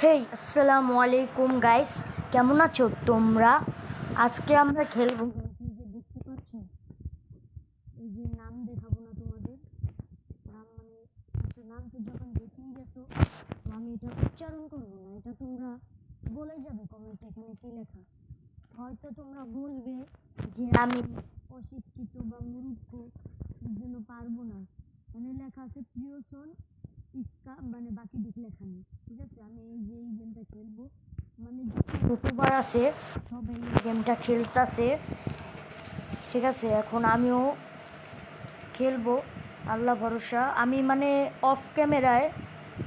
হেই আসসালামু আলাইকুম গাইস, কেমন আছো তোমরা? আজকে আমরা খেলবো এই যে দেখতে পাচ্ছ, এই যে নাম দেখাবো না তোমাদের। নাম মানে নাম তো যখন দেখেই গেছো, তো আমি এটা উচ্চারণ করবো না, এটা তোমরা বলে যাবে কমেন্টে এখানে কি লেখা। হয়তো তোমরা বলবে যে আমি অশিক্ষিত বা মূর্খ, এর জন্য পারবো না। মানে লেখা আছে প্রিয়সন ইস্কা, মানে বাকি দিক লেখা নেই। ঠিক আছে, আমি এই গেমটা খেলবো, মানে যতবার আছে সবাই এই গেমটা খেলতেছে। ঠিক আছে, এখন আমিও খেলবো, আল্লাহ ভরসা। আমি মানে অফ ক্যামেরায়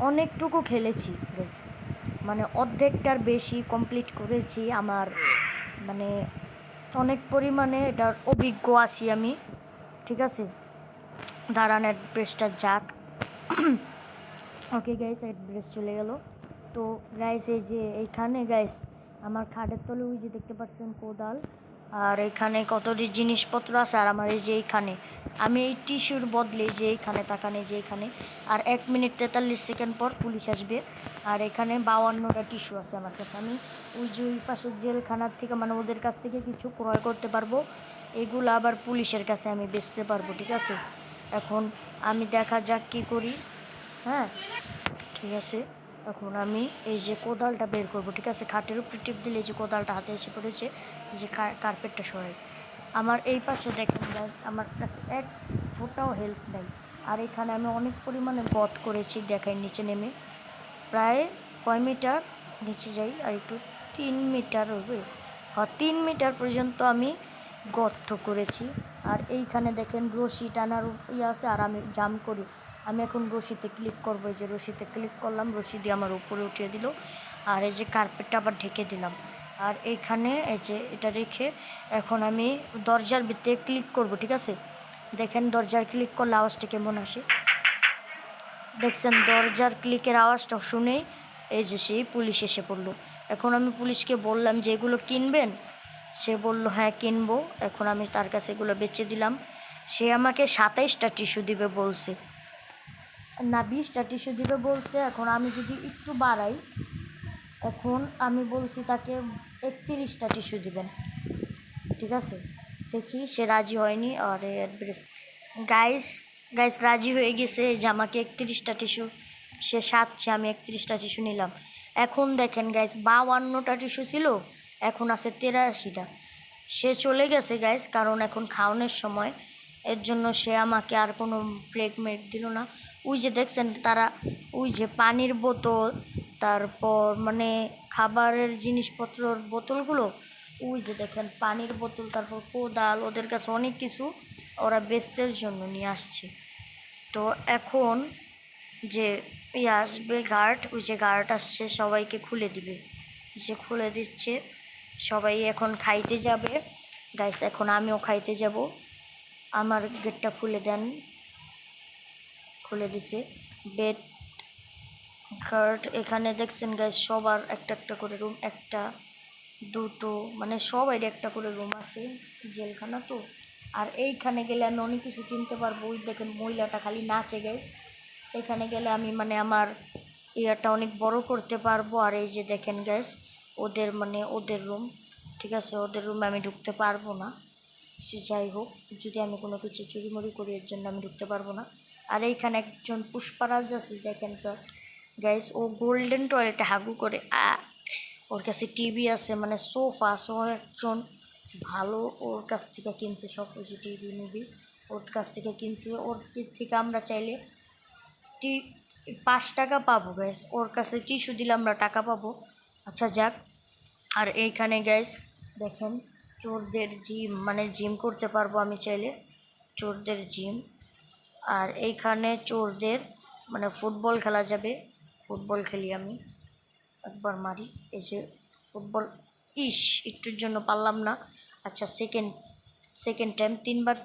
অনেকটুকু খেলেছি, মানে অর্ধেকটার বেশি কমপ্লিট করেছি। আমার মানে অনেক পরিমাণে এটার অভিজ্ঞ আছি আমি। ঠিক আছে, দাঁড়ান অ্যাড্রেসটা যাক। ওকে গাইস, অ্যাড্রেস চলে গেল। তো গাইস এই যে এইখানে গাইস আমার খাটের তলে ওই যে দেখতে পাচ্ছেন কোদাল, আর এখানে কত জিনিসপত্র আছে। আর আমার এই যে এইখানে আমি এই টিস্যুর বদলে যে এইখানে তাকানে যে এইখানে, আর 1 মিনিট 43 সেকেন্ড পর পুলিশ আসবে। আর এখানে 52টা টিস্যু আছে আমার কাছে। আমি ওই যে ওই পাশের জেলখানার থেকে মানে ওদের কাছ থেকে কিছু ক্রয় করতে পারবো, এগুলো আবার পুলিশের কাছে আমি বেচতে পারবো। ঠিক আছে, এখন আমি দেখা যাক কি করি। হ্যাঁ ঠিক আছে, এখন আমি এই যে কোদালটা বের করব। ঠিক আছে, খাটের উপরে টিপ দিলে এই যে কোদালটা হাতে এসে পড়েছে, এই যে কার্পেটটা সরাই। আমার এই পাশে দেখেন গাছ, আমার কাছে এক ফোঁটাও হেল্প নেই। আর এখানে আমি অনেক পরিমাণে গত করেছি, দেখাই নিচে নেমে প্রায় কয় মিটার নিচে যাই আর একটু 3 মিটার হবে, 3 মিটার পর্যন্ত আমি গর্ত করেছি। আর এইখানে দেখেন রশি টানার ইয়ে আছে, আর আমি জাম্প করি। আমি এখন রশিতে ক্লিক করবো, এই যে রশিতে ক্লিক করলাম, রশি দিয়ে আমার উপরে উঠিয়ে দিল। আর এই যে কার্পেটটা আবার ঢেকে দিলাম। আর এইখানে এই যে এটা রেখে এখন আমি দরজার ভিতরে ক্লিক করব। ঠিক আছে, দেখেন দরজার ক্লিক করলে আওয়াজটা কেমন আসে, দেখছেন? দরজার ক্লিকের আওয়াজটা শুনেই এই যে সেই পুলিশ এসে পড়লো। এখন আমি পুলিশকে বললাম যে এগুলো কিনবেন। সে বলল হ্যাঁ কিনবো। এখন আমি তার কাছে এগুলো বেচে দিলাম। সে আমাকে 27টা টিস্যু দিবে বলছে, না 20টা টিস্যু দিবে বলছে। এখন আমি যদি একটু বাড়াই, এখন আমি বলছি তাকে 31টা টিস্যু দিবেন। ঠিক আছে, দেখি সে রাজি হয়নি। আর অ্যাড্রেস গাইস গাইস রাজি হয়ে গেছে যে আমাকে 31টা টিস্যু সে সাতছে, আমি 31টা টিস্যু নিলাম। এখন দেখেন গাইস 52টা টিস্যু ছিল, এখন আছে 83টা। সে চলে গেছে গাইস, কারণ এখন খাওয়ানোর সময়, এর জন্য সে আমাকে আর কোনো ব্রেক মেট দিল না। ওই যে দেখছেন তারা, ওই যে পানির বোতল, তারপর মানে খাবারের জিনিসপত্রর বোতলগুলো, ওই যে দেখেন পানির বোতল, তারপর কোদাল, ওদের কাছে অনেক কিছু ওরা বেচতের জন্য নিয়ে আসছে। তো এখন যে আসবে গার্ড, ওই যে গার্ড আসছে সবাইকে খুলে দিবে, সে খুলে দিচ্ছে। সবাই এখন খাইতে যাবে গাইস, এখন আমিও খাইতে যাব। আমার গেটটা খুলে দেন। খুলে দিছে বেড গার্ড। এখানে দেখছেন গাইস সবার একটা একটা করে রুম, একটা দুটো মানে সবাই একটা করে রুম আছে, জেলখানা তো। আর এইখানে গেলে আমি অনেক কিছু কিনতে পারবো। ওই দেখেন মহিলাটা খালি নাচে গাইস, এখানে গেলে আমি মানে আমার ইয়াটা অনেক বড় করতে পারবো। আর এই যে দেখেন গাইস ওদের মানে ওদের রুম, ঠিক আছে, ওদের রুমে আমি ঢুকতে পারবো না। সে যাই হোক, যদি আমি কোনো কিছু চুরিমুরি করি এর জন্য আমি ঢুকতে পারবো না। আর এইখানে একজন পুষ্পারাজ আছে, দেখেন স্যার গাইস, ও গোল্ডেন টয়লেটে হাগু করে। ওর কাছে টিভি আছে, মানে সোফা সহ একজন ভালো ওর কাছ থেকে কিনছে সব কিছু, টিভি মুভি ওর কাছ থেকে কিনছে। ওর থেকে আমরা চাইলে 5 টাকা পাবো গ্যাস, ওর কাছে টিস্যু দিলে আমরা টাকা পাবো। আচ্ছা যাক। আর এইখানে গ্যাস দেখেন চোরদের জিম, মানে জিম করতে পারবো আমি চাইলে, চোরদের জিম। আর এইখানে চোরদের মানে ফুটবল খেলা যাবে, ফুটবল খেলি আমি, একবার মারি। এই যে ফুটবল, একটুর জন্য পারলাম না। আচ্ছা সেকেন্ড টাইম 3বার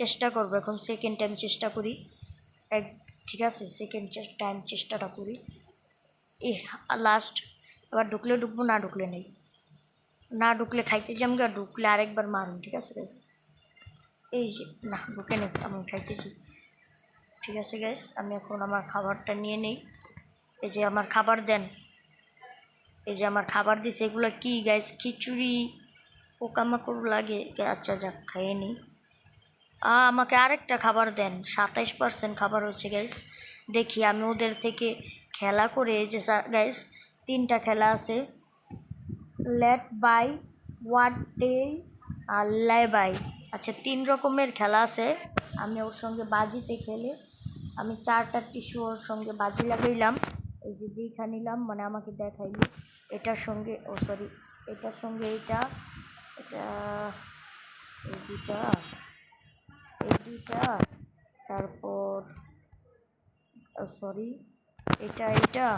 চেষ্টা করবো, এখন সেকেন্ড টাইম চেষ্টা করি। ঠিক আছে, সেকেন্ড টাইম চেষ্টাটা করি। লাস্ট, এবার ঢুকলে ঢুকবো, না ঢুকলে নেই, না ঢুকলে খাইতে যামগে, আর ঢুকলে আরেকবার মারুন। ঠিক আছে গ্যাস, এই যে না ঢুকে নেই, আমি খাইতেছি। ঠিক আছে গ্যাস, আমি এখন আমার খাবারটা নিয়ে নেই। এই যে আমার খাবার দেন। এই যে আমার খাবার দিছে, এগুলো কি গাইস? খিচুড়ি, পোকামাকড় লাগে। আচ্ছা যাক, খাইয়ে নিই। আমাকে আরেকটা খাবার দেন। 27% খাবার হচ্ছে গাইস। দেখি আমি ওদের থেকে খেলা করে, এই যে গাইস 3টা খেলা আছে, লেট বাই, ওয়াট ডে আর লাই বাই। আচ্ছা 3 রকমের খেলা আছে। আমি ওর সঙ্গে বাজিতে খেলে আমি 4টা টিস্যু ওর সঙ্গে বাজি লাগাইলাম। এই যে দেখা নিলাম, মানে আমাকে দেখাইলো এটার সঙ্গে, ও সরি, এটার সঙ্গে এটা, এটা, এই দুটা, এই দুইটা, তারপর সরি, এটা এটা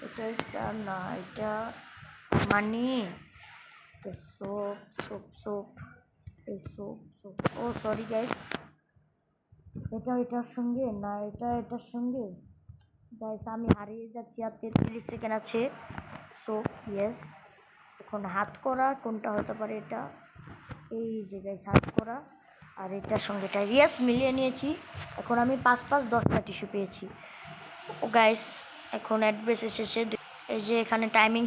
এটা এটা না, এটা মানি, সোপ সোপ সোপ, এই সোপ সোপ, ও সরি গাইস, এটা এটার সঙ্গে না, এটা এটার সঙ্গে। গাইস আমি হারিয়ে যাচ্ছি, আর 33 সেকেন্ড আছে। Soap, yes. এখন হাত করা কোনটা হতে পারে? এটা, এই যে গাইস হাত করা, আর এটার সঙ্গে এটা, ইয়েস মিলিয়ে নিয়েছি। এখন আমি 5-5-10টা টিস্যু পেয়েছি। ও গাইস এখন অ্যাড্রেস এসেছে, এই যে এখানে টাইমিং